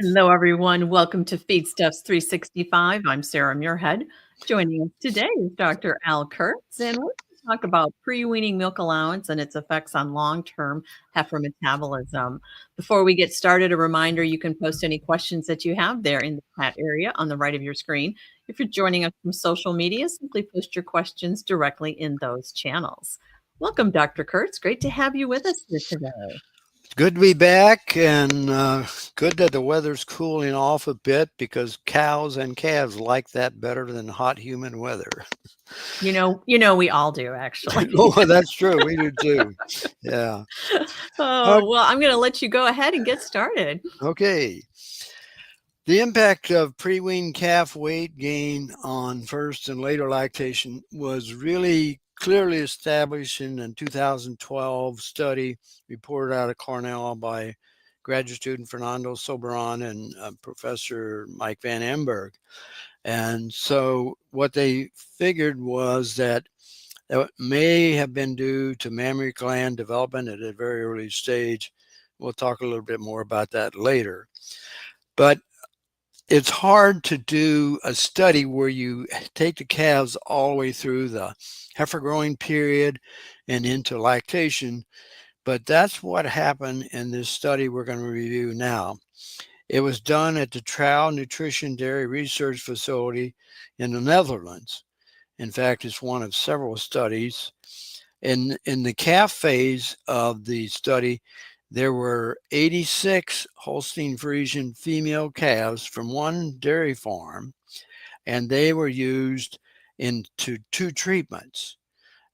Hello, everyone. Welcome to Feedstuffs 365. I'm Sarah Muirhead. Joining us today is Dr. Al Kertz, and we're going to talk about pre-weaning milk allowance and its effects on long-term heifer metabolism. Before we get started, a reminder, you can post any questions that you have there in the chat area on the right of your screen. If you're joining us from social media, simply post your questions directly in those channels. Welcome, Dr. Kertz. Great to have you with us here today. Good to be back, and good that the weather's cooling off a bit because cows and calves like that better than hot, humid weather. We all do, actually. Oh, that's true. We do too. Yeah. Oh, well, I'm going to let you go ahead and get started. Okay. The impact of pre-weaned calf weight gain on first and later lactation was really clearly established in a 2012 study reported out of Cornell by graduate student Fernando Soberon and Professor Mike Van Amberg. And so what they figured was that it may have been due to mammary gland development at a very early stage. We'll talk a little bit more about that later. But it's hard to do a study where you take the calves all the way through the heifer growing period and into lactation, but that's what happened in this study we're going to review now. It was done at the Trouw Nutrition Dairy Research Facility in the Netherlands. In fact, it's one of several studies. In the calf phase of the study, there were 86 Holstein Friesian female calves from one dairy farm, and they were used into two treatments.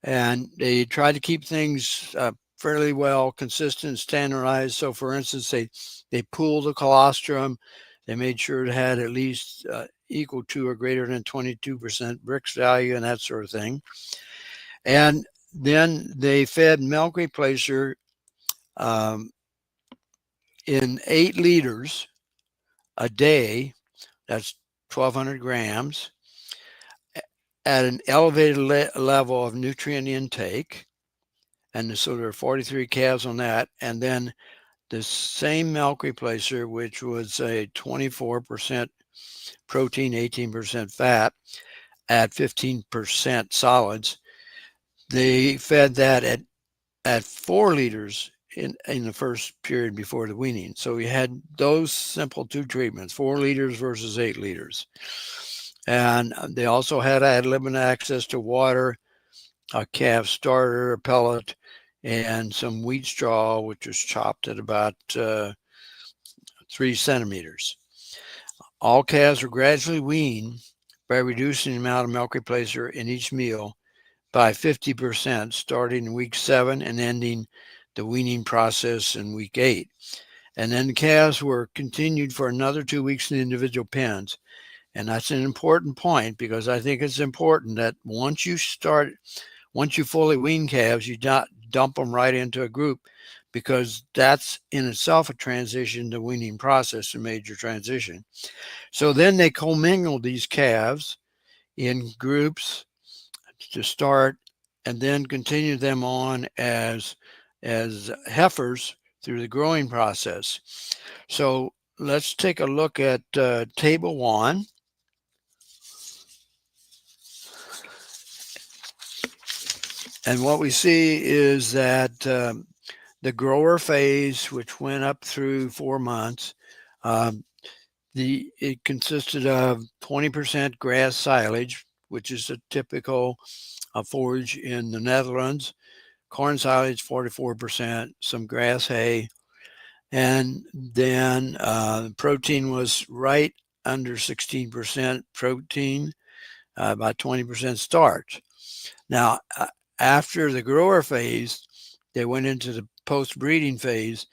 And they tried to keep things fairly well consistent, standardized. So, for instance, they pooled the colostrum. They made sure it had at least equal to or greater than 22% Brix value and that sort of thing. And then they fed milk replacer in 8 liters a day, that's 1,200 grams, at an elevated level of nutrient intake. And so there are 43 calves on that. And then the same milk replacer, which was a 24% protein, 18% fat at 15% solids, they fed that at 4 liters in the first period before the weaning. So we had those simple two treatments, 4 liters versus 8 liters. And they also had ad libitum access to water, a calf starter, a pellet, and some wheat straw, which was chopped at about 3 centimeters. All calves were gradually weaned by reducing the amount of milk replacer in each meal by 50%, starting in week 7 and ending the weaning process in week 8. And then the calves were continued for another 2 weeks in the individual pens. And that's an important point, because I think it's important that once you fully wean calves, you not dump them right into a group, because that's in itself a transition, the weaning process, a major transition. So then they commingled these calves in groups to start, and then continue them on as heifers through the growing process. So let's take a look at table 1. And what we see is that the grower phase, which went up through 4 months, it consisted of 20% grass silage, which is a typical forage in the Netherlands, corn silage 44%, some grass hay, and then protein was right under 16% protein, about 20% starch. Now, after the grower phase, they went into the post-breeding phase,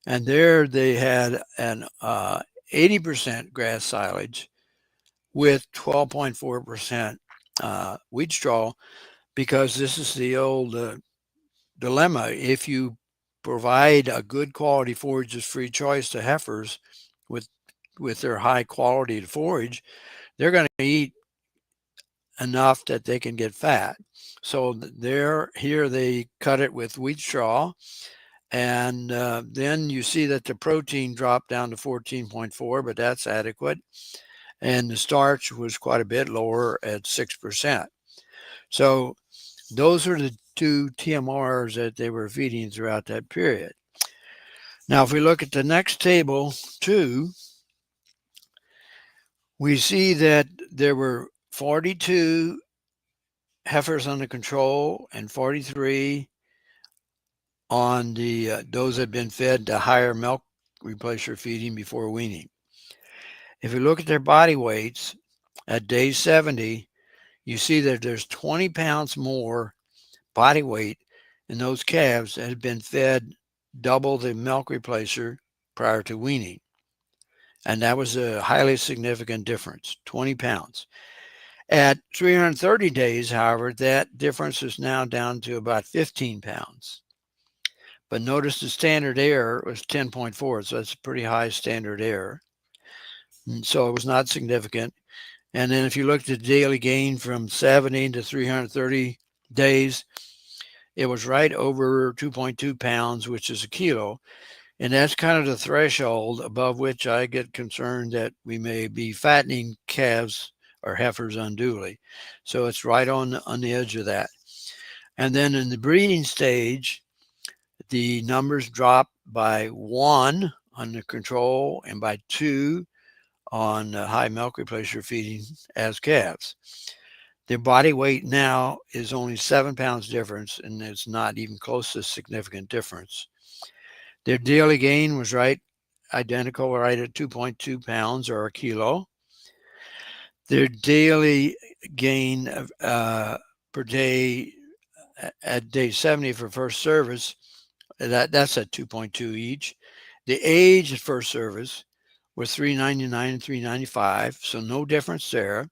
and there they had an 80% grass silage with 12.4% wheat straw, because this is the old dilemma. If you provide a good quality forage as free choice to heifers with their high quality forage, they're going to eat enough that they can get fat. So here they cut it with wheat straw, And then you see that the protein dropped down to 14.4, but that's adequate. And the starch was quite a bit lower at 6%. So those are the two TMRs that they were feeding throughout that period. Now, if we look at the next table, 2, we see that there were 42 heifers under control and 43 on the those that had been fed the higher milk replacer feeding before weaning. If you look at their body weights at day 70, you see that there's 20 pounds more body weight in those calves that had been fed double the milk replacer prior to weaning. And that was a highly significant difference, 20 pounds. At 330 days, however, that difference is now down to about 15 pounds. But notice the standard error was 10.4, so that's a pretty high standard error. And so it was not significant. And then if you look at the daily gain from 70 to 330 days, it was right over 2.2 pounds, which is a kilo. And that's kind of the threshold above which I get concerned that we may be fattening calves or heifers unduly. So it's right on the edge of that. And then in the breeding stage, the numbers drop by 1 on the control and by 2 on high milk replacer feeding as calves. Their body weight now is only 7 pounds difference, and it's not even close to a significant difference. Their daily gain was identical, right at 2.2 pounds or a kilo. Their daily gain per day at day 70 for first service, that's at 2.2 each. The age at first service was 399 and 395, so no difference there.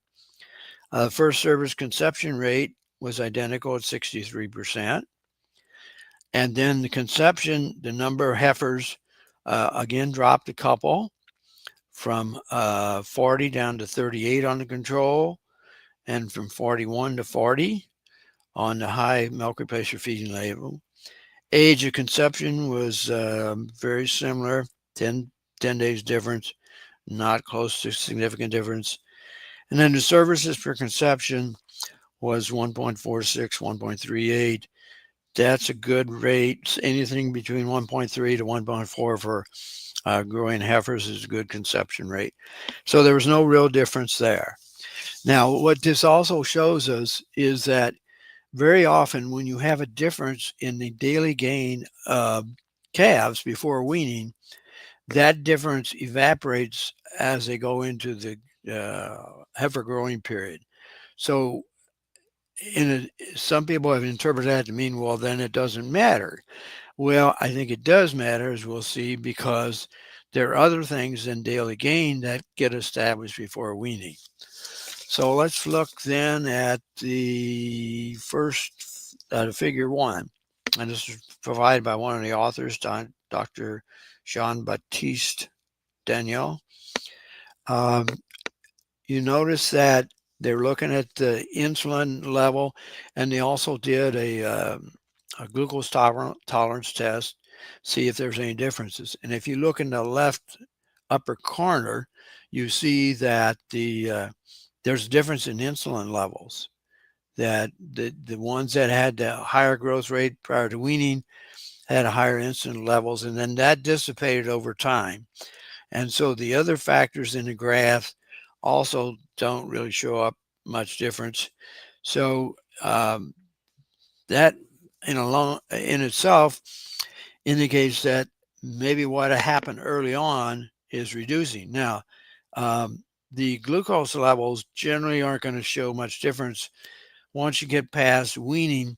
First service conception rate was identical at 63%. And then the conception, the number of heifers, again, dropped a couple from 40 down to 38 on the control and from 41 to 40 on the high milk replacer feeding label. Age of conception was very similar, 10 days difference, not close to significant difference. And then the services per conception was 1.46, 1.38. That's a good rate. Anything between 1.3 to 1.4 for growing heifers is a good conception rate. So there was no real difference there. Now, what this also shows us is that very often when you have a difference in the daily gain of calves before weaning, that difference evaporates as they go into the heifer growing period. So some people have interpreted that to mean, well, then it doesn't matter. Well, I think it does matter, as we'll see, because there are other things than daily gain that get established before weaning. So let's look then at the first figure 1. And this is provided by one of the authors, Dr. Jean-Baptiste Daniel. You notice that they're looking at the insulin level, and they also did a glucose tolerance test, see if there's any differences. And if you look in the left upper corner, you see that there's a difference in insulin levels, that the ones that had the higher growth rate prior to weaning had higher insulin levels, and then that dissipated over time. And so the other factors in the graph also don't really show up much difference. So that in itself indicates that maybe what happened early on is reducing. Now, the glucose levels generally aren't going to show much difference once you get past weaning,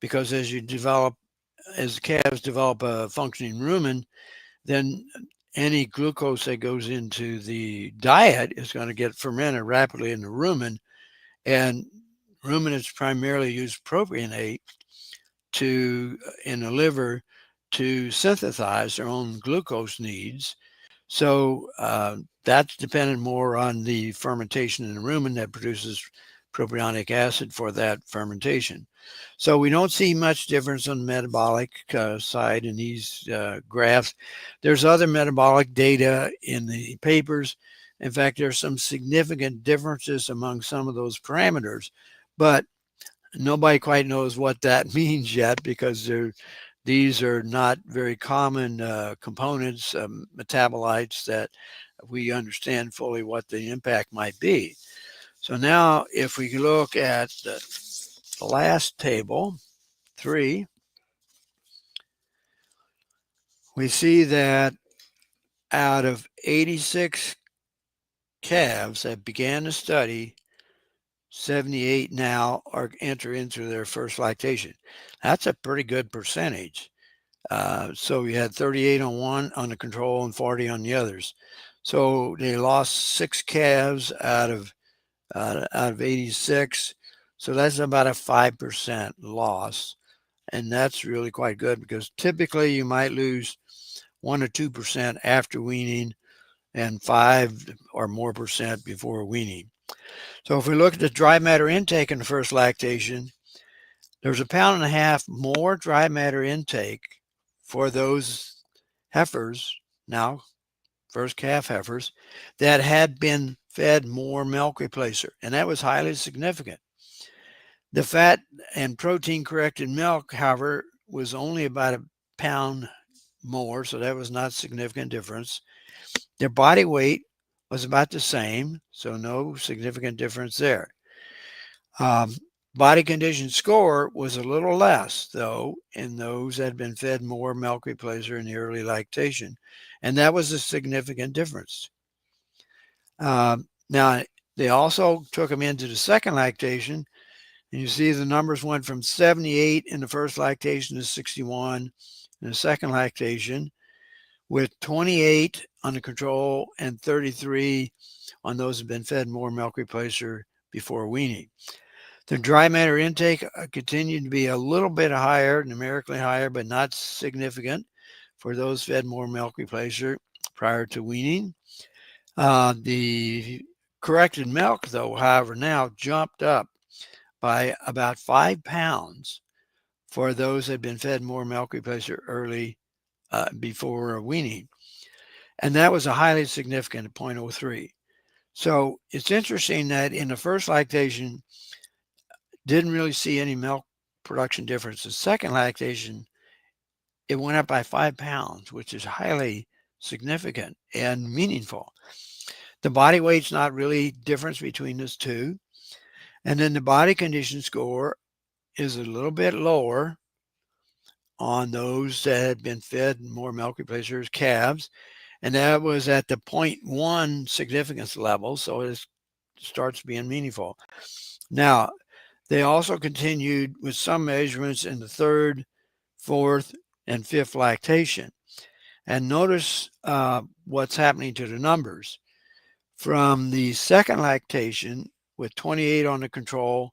because as the calves develop a functioning rumen, then any glucose that goes into the diet is going to get fermented rapidly in the rumen, and ruminants primarily use propionate in the liver to synthesize their own glucose needs. So that's dependent more on the fermentation in the rumen that produces propionic acid for that fermentation. So we don't see much difference on the metabolic side in these graphs. There's other metabolic data in the papers. In fact, there's some significant differences among some of those parameters, but nobody quite knows what that means yet, because these are not very common components, metabolites, that we understand fully what the impact might be. So now if we look at the last table, 3, we see that out of 86 calves that began the study, 78 now enter into their first lactation. That's a pretty good percentage. So we had 38 on one on the control and 40 on the others. So they lost 6 calves out of 86. So that's about a 5% loss. And that's really quite good, because typically you might lose 1 or 2% after weaning and 5 or more percent before weaning. So if we look at the dry matter intake in the first lactation, there's 1.5 pounds more dry matter intake for those heifers, now first calf heifers, that had been fed more milk replacer, and that was highly significant. The fat and protein corrected milk, however, was only about 1 pound more, so that was not a significant difference. Their body weight was about the same, so no significant difference there. Body condition score was a little less, though, in those that had been fed more milk replacer in the early lactation, and that was a significant difference. Now, they also took them into the second lactation, and you see the numbers went from 78 in the first lactation to 61 in the second lactation, with 28 on the control and 33 on those who have been fed more milk replacer before weaning. The dry matter intake continued to be a little bit higher, numerically higher, but not significant for those fed more milk replacer prior to weaning. The corrected milk, though, however, now jumped up by about 5 pounds for those that had been fed more milk replacer early before weaning. And that was a highly significant 0.03. So it's interesting that in the first lactation, didn't really see any milk production difference. The second lactation, it went up by 5 pounds, which is highly significant and meaningful. The body weight's not really difference between those two. And then the body condition score is a little bit lower on those that had been fed more milk replacers, calves, and that was at the 0.1 significance level, so it starts being meaningful. Now, they also continued with some measurements in the third, fourth, and fifth lactation. And notice what's happening to the numbers. From the second lactation, with 28 on the control,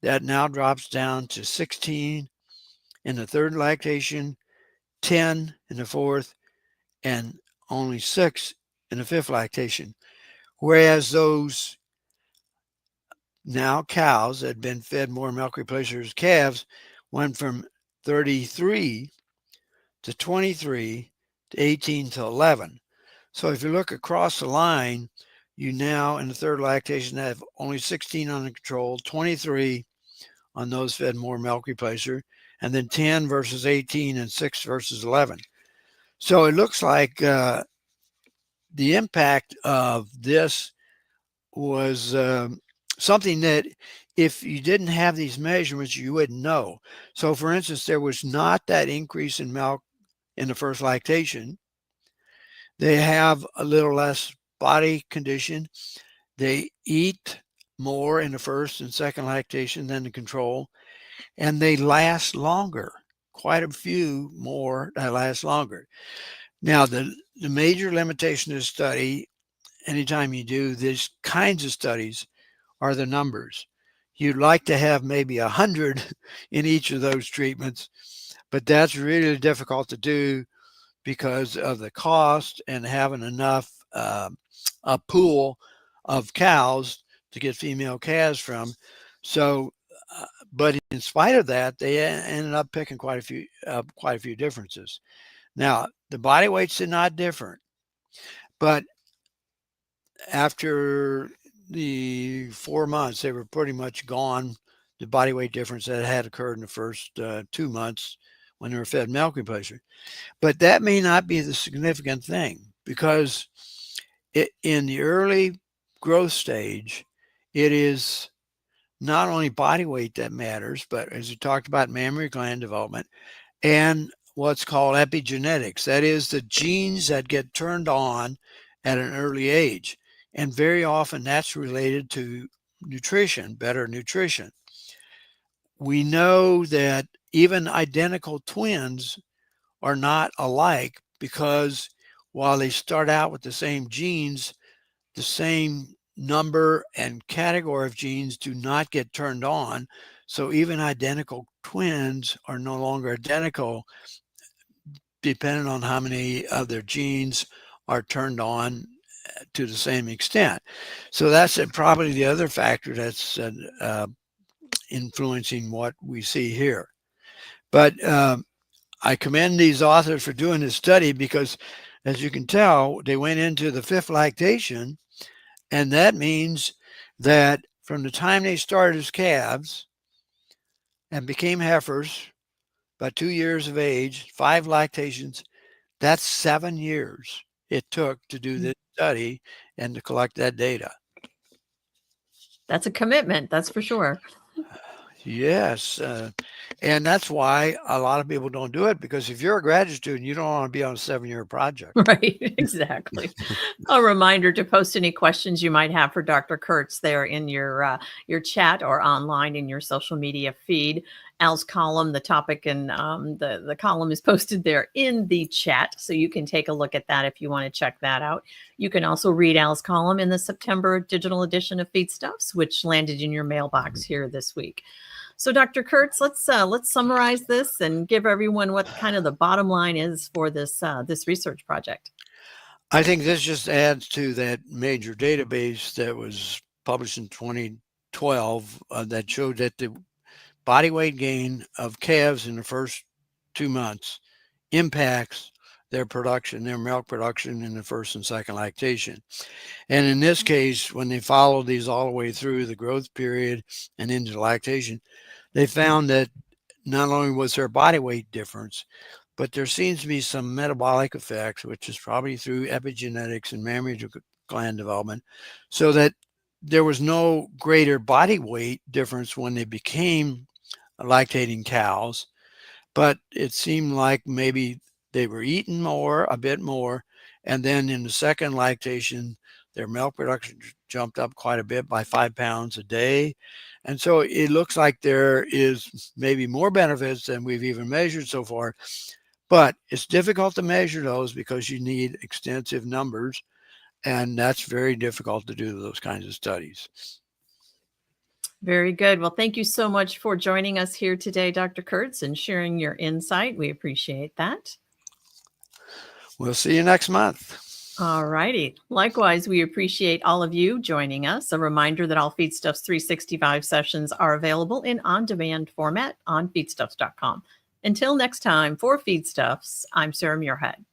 that now drops down to 16 in the third lactation, 10 in the fourth, and only 6 in the fifth lactation. Whereas those now cows that had been fed more milk replacers, calves, went from 33 to 23 to 18 to 11. So if you look across the line, you now in the third lactation have only 16 on the control, 23 on those fed more milk replacer, and then 10 versus 18 and 6 versus 11. So it looks like the impact of this was something that if you didn't have these measurements, you wouldn't know. So for instance, there was not that increase in milk in the first lactation. They have a little less body condition. They eat more in the first and second lactation than the control, and they last longer. Quite a few more that last longer. Now, the major limitation of the study, anytime you do these kinds of studies, are the numbers. You'd like to have maybe 100 in each of those treatments, but that's really difficult to do because of the cost and having enough a pool of cows to get female calves from. So, but in spite of that, they ended up picking quite a few differences. Now, the body weights are not different, but after the 4 months, they were pretty much gone. The body weight difference that had occurred in the first 2 months when they were fed milk replacement. But that may not be the significant thing, because in the early growth stage, it is not only body weight that matters, but as we talked about, mammary gland development and what's called epigenetics. That is, the genes that get turned on at an early age. And very often that's related to nutrition, better nutrition. We know that even identical twins are not alike, because while they start out with the same genes, the same number and category of genes do not get turned on. So even identical twins are no longer identical, depending on how many of their genes are turned on to the same extent. So that's probably the other factor that's influencing what we see here. But I commend these authors for doing this study, because as you can tell, they went into the 5th lactation, and that means that from the time they started as calves and became heifers, about 2 years of age, 5 lactations, that's 7 years it took to do this study and to collect that data. That's a commitment, that's for sure. Yes. And that's why a lot of people don't do it, because if you're a graduate student, you don't want to be on a 7-year project. Right, exactly. A reminder to post any questions you might have for Dr. Kertz there in your chat or online in your social media feed. Al's column, the topic and the column is posted there in the chat, so you can take a look at that if you want to check that out. You can also read Al's column in the September digital edition of Feedstuffs, which landed in your mailbox here this week. So, Dr. Kertz, let's summarize this and give everyone what kind of the bottom line is for this research project. I think this just adds to that major database that was published in 2012 that showed that the body weight gain of calves in the first 2 months impacts their production, their milk production in the first and second lactation. And in this case, when they followed these all the way through the growth period and into the lactation, they found that not only was there body weight difference, but there seems to be some metabolic effects, which is probably through epigenetics and mammary gland development, so that there was no greater body weight difference when they became lactating cows, but it seemed like maybe they were eating more, a bit more, and then in the second lactation, their milk production jumped up quite a bit by 5 pounds a day. And so it looks like there is maybe more benefits than we've even measured so far, but it's difficult to measure those because you need extensive numbers, and that's very difficult to do those kinds of studies. Very good. Well, thank you so much for joining us here today, Dr. Kertz, and sharing your insight. We appreciate that. We'll see you next month. All righty. Likewise, we appreciate all of you joining us. A reminder that all Feedstuffs 365 sessions are available in on-demand format on feedstuffs.com. Until next time, for Feedstuffs, I'm Sarah Muirhead.